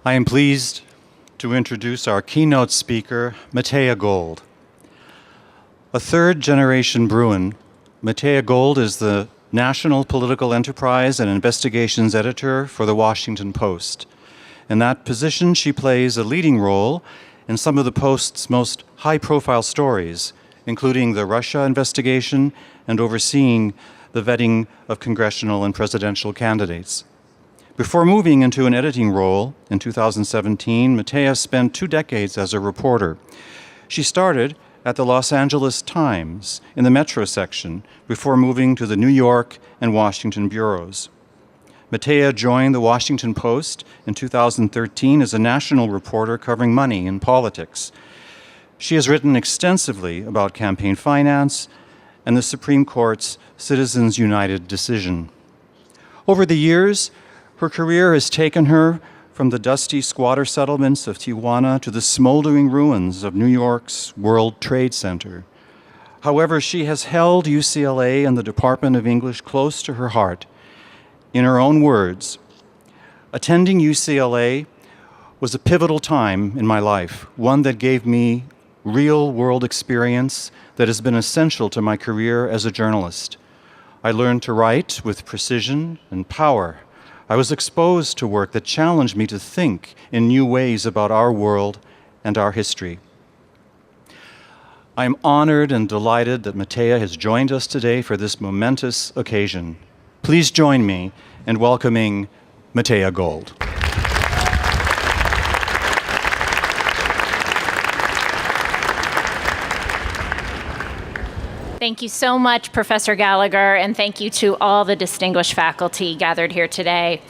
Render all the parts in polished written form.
I am pleased to introduce our keynote speaker, Matea Gold. A third-generation Bruin, Matea Gold is the National Political Enterprise and Investigations Editor for The Washington Post. In that position, she plays a leading role in some of the Post's most high-profile stories, including the Russia investigation and overseeing the vetting of congressional and presidential candidates. Before moving into an editing role in 2017, Matea spent 2 decades as a reporter. She started at the Los Angeles Times in the Metro section before moving to the New York and Washington bureaus. Matea joined the Washington Post in 2013 as a national reporter covering money and politics. She has written extensively about campaign finance and the Supreme Court's Citizens United decision. Over the years, her career has taken her from the dusty squatter settlements of Tijuana to the smoldering ruins of New York's World Trade Center. However, she has held UCLA and the Department of English close to her heart. In her own words, attending UCLA was a pivotal time in my life, one that gave me real-world experience that has been essential to my career as a journalist. I learned to write with precision and power. I was exposed to work that challenged me to think in new ways about our world and our history. I am honored and delighted that Matea has joined us today for this momentous occasion. Please join me in welcoming Matea Gold. Thank you so much, Professor Gallagher, and thank you to all the distinguished faculty gathered here today.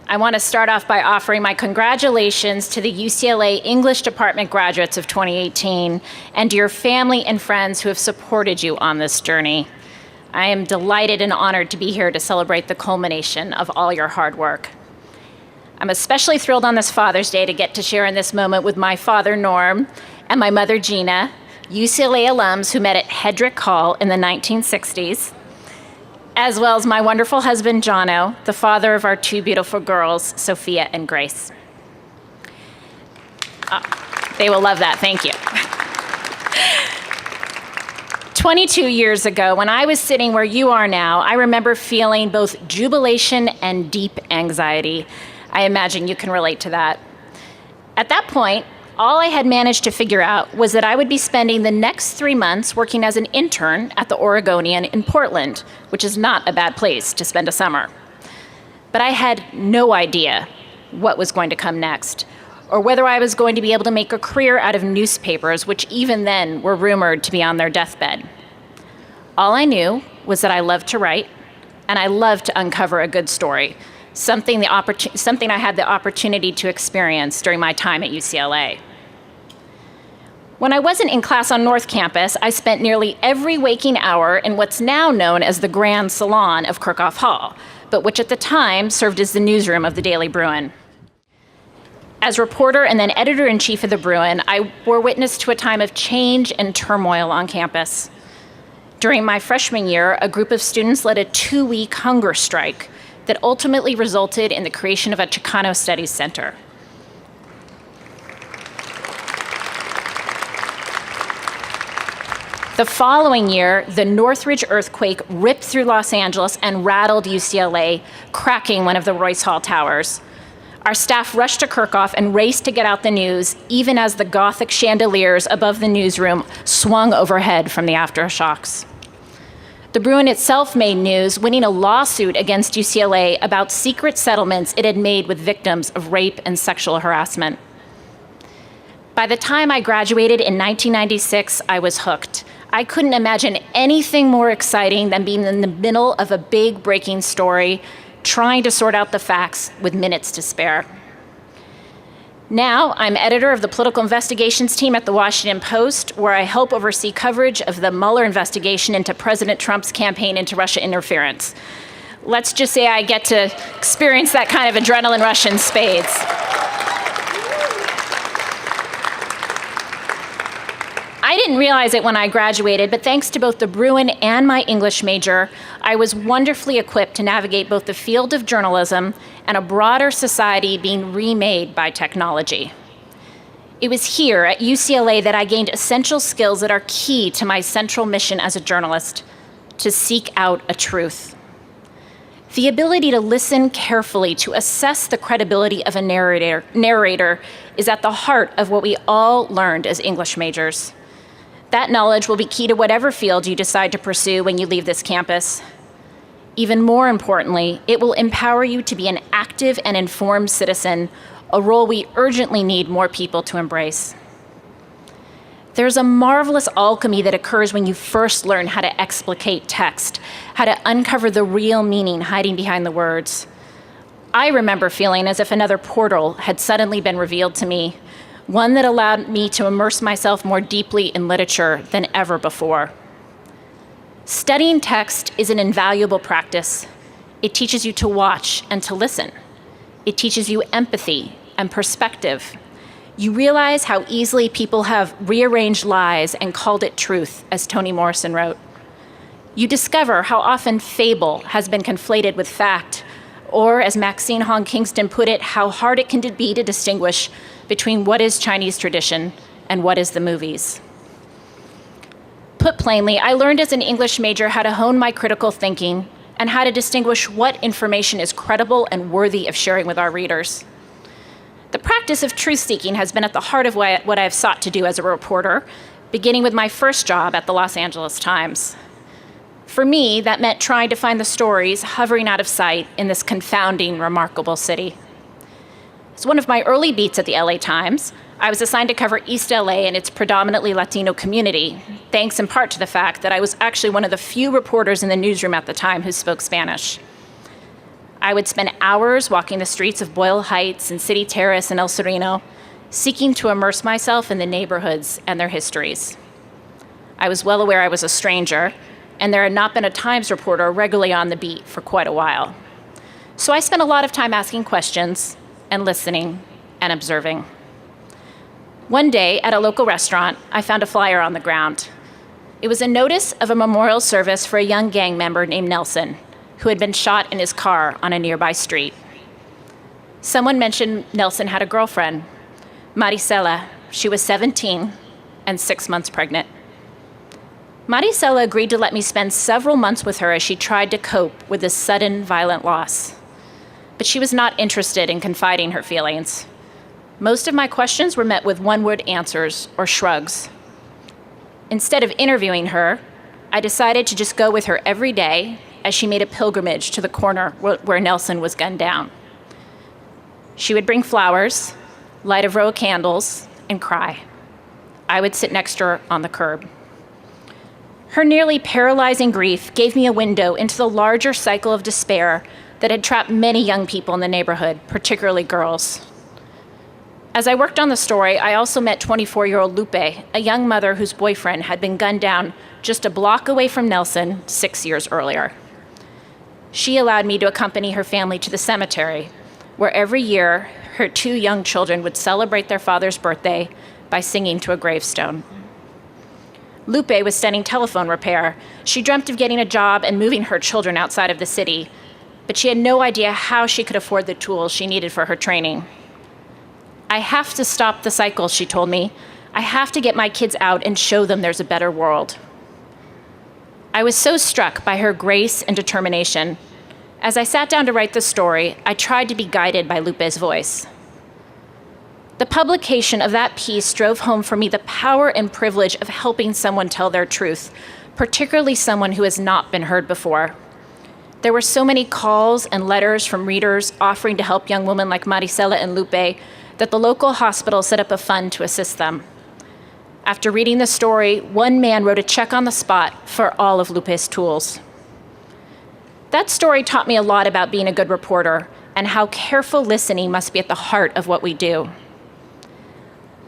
I want to start off by offering my congratulations to the UCLA English Department graduates of 2018 and to your family and friends who have supported you on this journey. I am delighted and honored to be here to celebrate the culmination of all your hard work. I'm especially thrilled on this Father's Day to get to share in this moment with my father, Norm, and my mother, Gina, UCLA alums who met at Hedrick Hall in the 1960s, as well as my wonderful husband, Jono, the father of our 2 beautiful girls, Sophia and Grace. They will love that, thank you. 22 years ago, when I was sitting where you are now, I remember feeling both jubilation and deep anxiety. I imagine you can relate to that. At that point, all I had managed to figure out was that I would be spending the next 3 months working as an intern at the Oregonian in Portland, which is not a bad place to spend a summer. But I had no idea what was going to come next, or whether I was going to be able to make a career out of newspapers, which even then were rumored to be on their deathbed. All I knew was that I loved to write, and I loved to uncover a good story, something I had the opportunity to experience during my time at UCLA. When I wasn't in class on North Campus, I spent nearly every waking hour in what's now known as the Grand Salon of Kirchhoff Hall, but which at the time served as the newsroom of the Daily Bruin. As reporter and then editor-in-chief of the Bruin, I bore witness to a time of change and turmoil on campus. During my freshman year, a group of students led a 2-week hunger strike that ultimately resulted in the creation of a Chicano Studies Center. The following year, the Northridge earthquake ripped through Los Angeles and rattled UCLA, cracking one of the Royce Hall towers. Our staff rushed to Kirchhoff and raced to get out the news, even as the Gothic chandeliers above the newsroom swung overhead from the aftershocks. The Bruin itself made news, winning a lawsuit against UCLA about secret settlements it had made with victims of rape and sexual harassment. By the time I graduated in 1996, I was hooked. I couldn't imagine anything more exciting than being in the middle of a big breaking story, trying to sort out the facts with minutes to spare. Now, I'm editor of the political investigations team at the Washington Post, where I help oversee coverage of the Mueller investigation into President Trump's campaign into Russia interference. Let's just say I get to experience that kind of adrenaline rush in spades. I didn't realize it when I graduated, but thanks to both the Bruin and my English major, I was wonderfully equipped to navigate both the field of journalism and a broader society being remade by technology. It was here at UCLA that I gained essential skills that are key to my central mission as a journalist: to seek out a truth. The ability to listen carefully, to assess the credibility of a narrator is at the heart of what we all learned as English majors. That knowledge will be key to whatever field you decide to pursue when you leave this campus. Even more importantly, it will empower you to be an active and informed citizen, a role we urgently need more people to embrace. There's a marvelous alchemy that occurs when you first learn how to explicate text, how to uncover the real meaning hiding behind the words. I remember feeling as if another portal had suddenly been revealed to me, one that allowed me to immerse myself more deeply in literature than ever before. Studying text is an invaluable practice. It teaches you to watch and to listen. It teaches you empathy and perspective. You realize how easily people have rearranged lies and called it truth, as Toni Morrison wrote. You discover how often fable has been conflated with fact, or as Maxine Hong Kingston put it, how hard it can be to distinguish between what is Chinese tradition and what is the movies. Put plainly, I learned as an English major how to hone my critical thinking and how to distinguish what information is credible and worthy of sharing with our readers. The practice of truth-seeking has been at the heart of what I've sought to do as a reporter, beginning with my first job at the Los Angeles Times. For me, that meant trying to find the stories hovering out of sight in this confounding, remarkable city. As one of my early beats at the LA Times, I was assigned to cover East LA and its predominantly Latino community, thanks in part to the fact that I was actually one of the few reporters in the newsroom at the time who spoke Spanish. I would spend hours walking the streets of Boyle Heights and City Terrace and El Sereno, seeking to immerse myself in the neighborhoods and their histories. I was well aware I was a stranger, and there had not been a Times reporter regularly on the beat for quite a while. So I spent a lot of time asking questions and listening and observing. One day at a local restaurant, I found a flyer on the ground. It was a notice of a memorial service for a young gang member named Nelson, who had been shot in his car on a nearby street. Someone mentioned Nelson had a girlfriend, Maricela. She was 17 and 6 months pregnant. Maricela agreed to let me spend several months with her as she tried to cope with this sudden, violent loss. But she was not interested in confiding her feelings. Most of my questions were met with one-word answers or shrugs. Instead of interviewing her, I decided to just go with her every day as she made a pilgrimage to the corner where Nelson was gunned down. She would bring flowers, light a row of candles, and cry. I would sit next to her on the curb. Her nearly paralyzing grief gave me a window into the larger cycle of despair that had trapped many young people in the neighborhood, particularly girls. As I worked on the story, I also met 24-year-old Lupe, a young mother whose boyfriend had been gunned down just a block away from Nelson 6 years earlier. She allowed me to accompany her family to the cemetery, where every year her 2 young children would celebrate their father's birthday by singing to a gravestone. Lupe was studying telephone repair. She dreamt of getting a job and moving her children outside of the city, but she had no idea how she could afford the tools she needed for her training. I have to stop the cycle, she told me. I have to get my kids out and show them there's a better world. I was so struck by her grace and determination. As I sat down to write the story, I tried to be guided by Lupe's voice. The publication of that piece drove home for me the power and privilege of helping someone tell their truth, particularly someone who has not been heard before. There were so many calls and letters from readers offering to help young women like Maricela and Lupe that the local hospital set up a fund to assist them. After reading the story, one man wrote a check on the spot for all of Lupe's tools. That story taught me a lot about being a good reporter and how careful listening must be at the heart of what we do.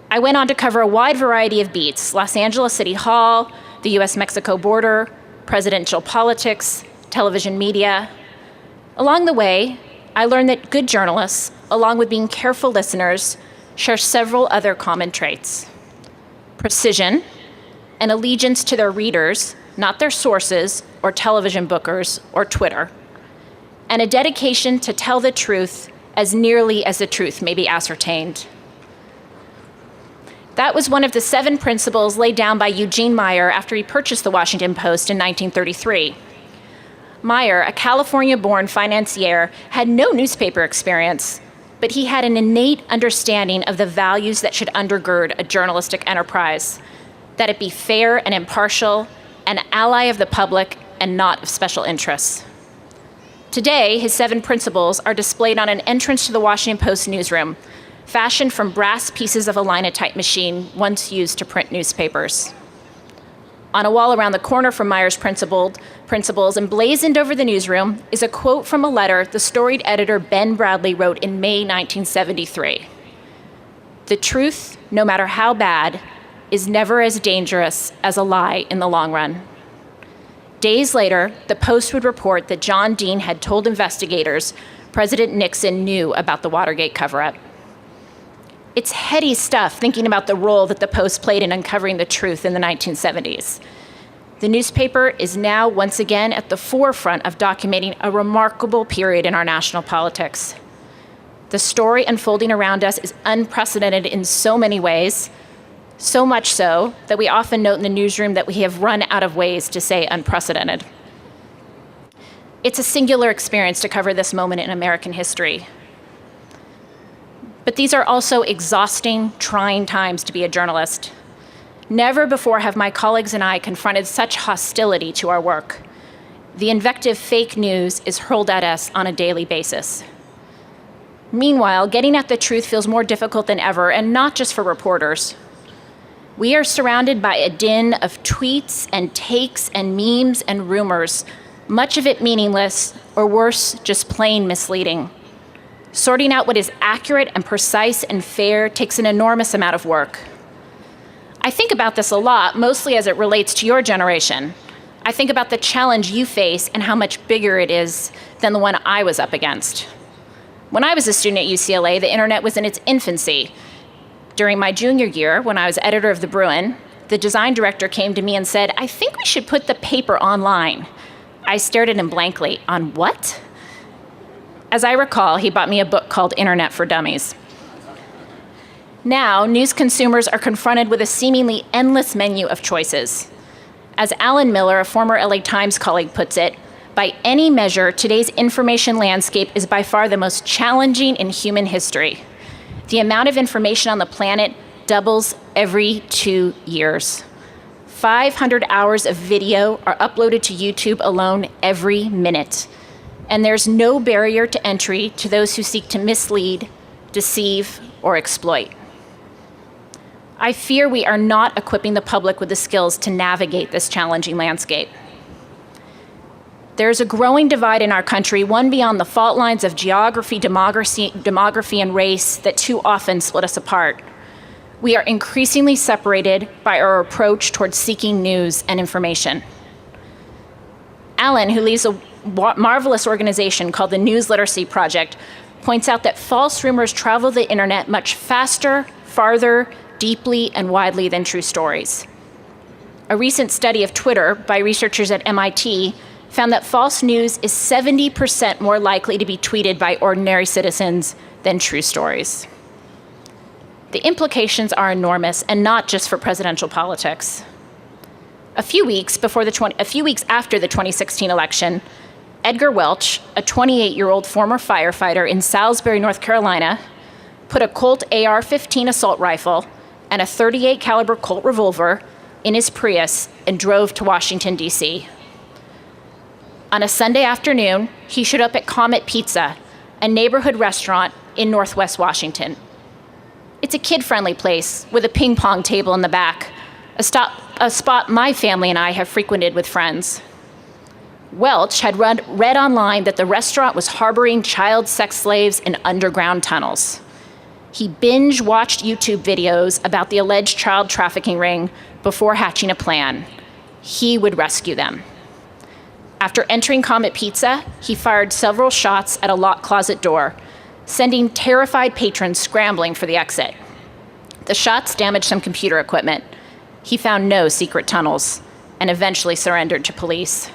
I went on to cover a wide variety of beats: Los Angeles City Hall, the US-Mexico border, presidential politics, television media. Along the way, I learned that good journalists, along with being careful listeners, share several other common traits: precision, an allegiance to their readers, not their sources or television bookers or Twitter, and a dedication to tell the truth as nearly as the truth may be ascertained. That was one of the 7 principles laid down by Eugene Meyer after he purchased the Washington Post in 1933. Meyer, a California-born financier, had no newspaper experience, but he had an innate understanding of the values that should undergird a journalistic enterprise, that it be fair and impartial, an ally of the public, and not of special interests. Today, his 7 principles are displayed on an entrance to the Washington Post newsroom, fashioned from brass pieces of a linotype machine once used to print newspapers. On a wall around the corner from Meyer's principles, emblazoned over the newsroom, is a quote from a letter the storied editor Ben Bradley wrote in May 1973. "The truth, no matter how bad, is never as dangerous as a lie in the long run." Days later, the Post would report that John Dean had told investigators President Nixon knew about the Watergate cover-up. It's heady stuff thinking about the role that the Post played in uncovering the truth in the 1970s. The newspaper is now once again at the forefront of documenting a remarkable period in our national politics. The story unfolding around us is unprecedented in so many ways, so much so that we often note in the newsroom that we have run out of ways to say unprecedented. It's a singular experience to cover this moment in American history. But these are also exhausting, trying times to be a journalist. Never before have my colleagues and I confronted such hostility to our work. The invective fake news is hurled at us on a daily basis. Meanwhile, getting at the truth feels more difficult than ever, and not just for reporters. We are surrounded by a din of tweets and takes and memes and rumors, much of it meaningless, or worse, just plain misleading. Sorting out what is accurate and precise and fair takes an enormous amount of work. I think about this a lot, mostly as it relates to your generation. I think about the challenge you face and how much bigger it is than the one I was up against. When I was a student at UCLA, the internet was in its infancy. During my junior year, when I was editor of the Bruin, the design director came to me and said, "I think we should put the paper online." I stared at him blankly. "On what?" As I recall, he bought me a book called Internet for Dummies. Now, news consumers are confronted with a seemingly endless menu of choices. As Alan Miller, a former LA Times colleague, puts it, by any measure, today's information landscape is by far the most challenging in human history. The amount of information on the planet doubles every 2 years. 500 hours of video are uploaded to YouTube alone every minute. And there's no barrier to entry to those who seek to mislead, deceive, or exploit. I fear we are not equipping the public with the skills to navigate this challenging landscape. There's a growing divide in our country, one beyond the fault lines of geography, demography, and race that too often split us apart. We are increasingly separated by our approach towards seeking news and information. Alan, who leads a marvelous organization called the News Literacy Project, points out that false rumors travel the internet much faster, farther, deeply, and widely than true stories. A recent study of Twitter by researchers at MIT found that false news is 70% more likely to be tweeted by ordinary citizens than true stories. The implications are enormous, and not just for presidential politics. A few weeks after the 2016 election, Edgar Welch, a 28-year-old former firefighter in Salisbury, North Carolina, put a Colt AR-15 assault rifle and a .38 caliber Colt revolver in his Prius and drove to Washington, D.C. On a Sunday afternoon, he showed up at Comet Pizza, a neighborhood restaurant in Northwest Washington. It's a kid-friendly place with a ping pong table in the back, a spot my family and I have frequented with friends. Welch had read online that the restaurant was harboring child sex slaves in underground tunnels. He binge-watched YouTube videos about the alleged child trafficking ring before hatching a plan. He would rescue them. After entering Comet Pizza, he fired several shots at a locked closet door, sending terrified patrons scrambling for the exit. The shots damaged some computer equipment. He found no secret tunnels and eventually surrendered to police.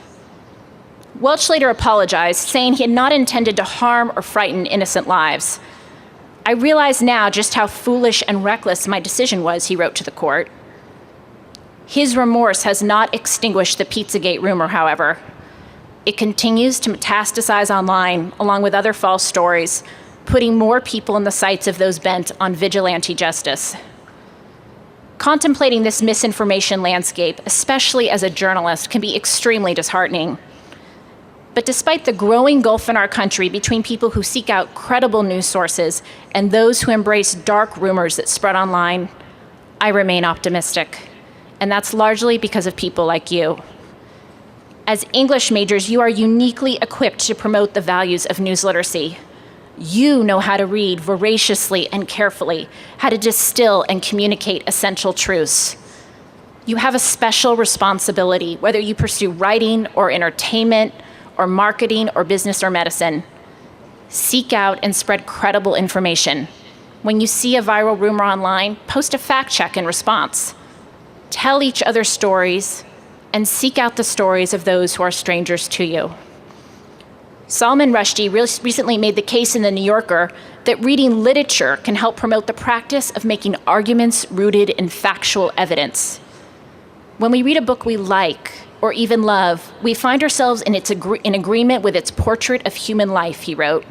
Welch later apologized, saying he had not intended to harm or frighten innocent lives. I realize now just how foolish and reckless my decision was, he wrote to the court. His remorse has not extinguished the Pizzagate rumor, however. It continues to metastasize online, along with other false stories, putting more people in the sights of those bent on vigilante justice. Contemplating this misinformation landscape, especially as a journalist, can be extremely disheartening. But despite the growing gulf in our country between people who seek out credible news sources and those who embrace dark rumors that spread online, I remain optimistic. And that's largely because of people like you. As English majors, you are uniquely equipped to promote the values of news literacy. You know how to read voraciously and carefully, how to distill and communicate essential truths. You have a special responsibility, whether you pursue writing or entertainment or marketing or business or medicine. Seek out and spread credible information. When you see a viral rumor online, post a fact check in response. Tell each other stories and seek out the stories of those who are strangers to you. Salman Rushdie recently made the case in The New Yorker that reading literature can help promote the practice of making arguments rooted in factual evidence. When we read a book we like or even love, we find ourselves in agreement with its portrait of human life, he wrote.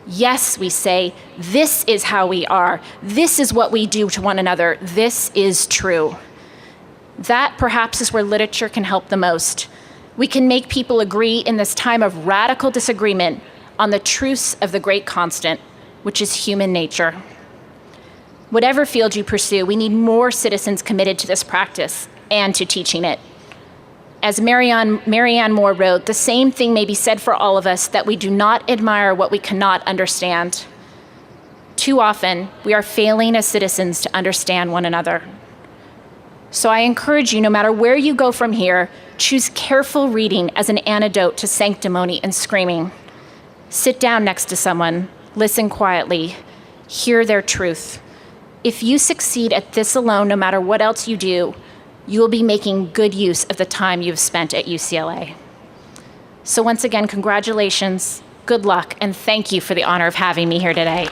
Yes, we say, this is how we are. This is what we do to one another. This is true. That perhaps is where literature can help the most. We can make people agree in this time of radical disagreement on the truths of the great constant, which is human nature. Whatever field you pursue, we need more citizens committed to this practice and to teaching it. As Marianne Moore wrote, the same thing may be said for all of us, that we do not admire what we cannot understand. Too often, we are failing as citizens to understand one another. So I encourage you, no matter where you go from here, choose careful reading as an antidote to sanctimony and screaming. Sit down next to someone, listen quietly, hear their truth. If you succeed at this alone, no matter what else you do, you will be making good use of the time you've spent at UCLA. So once again, congratulations, good luck, and thank you for the honor of having me here today.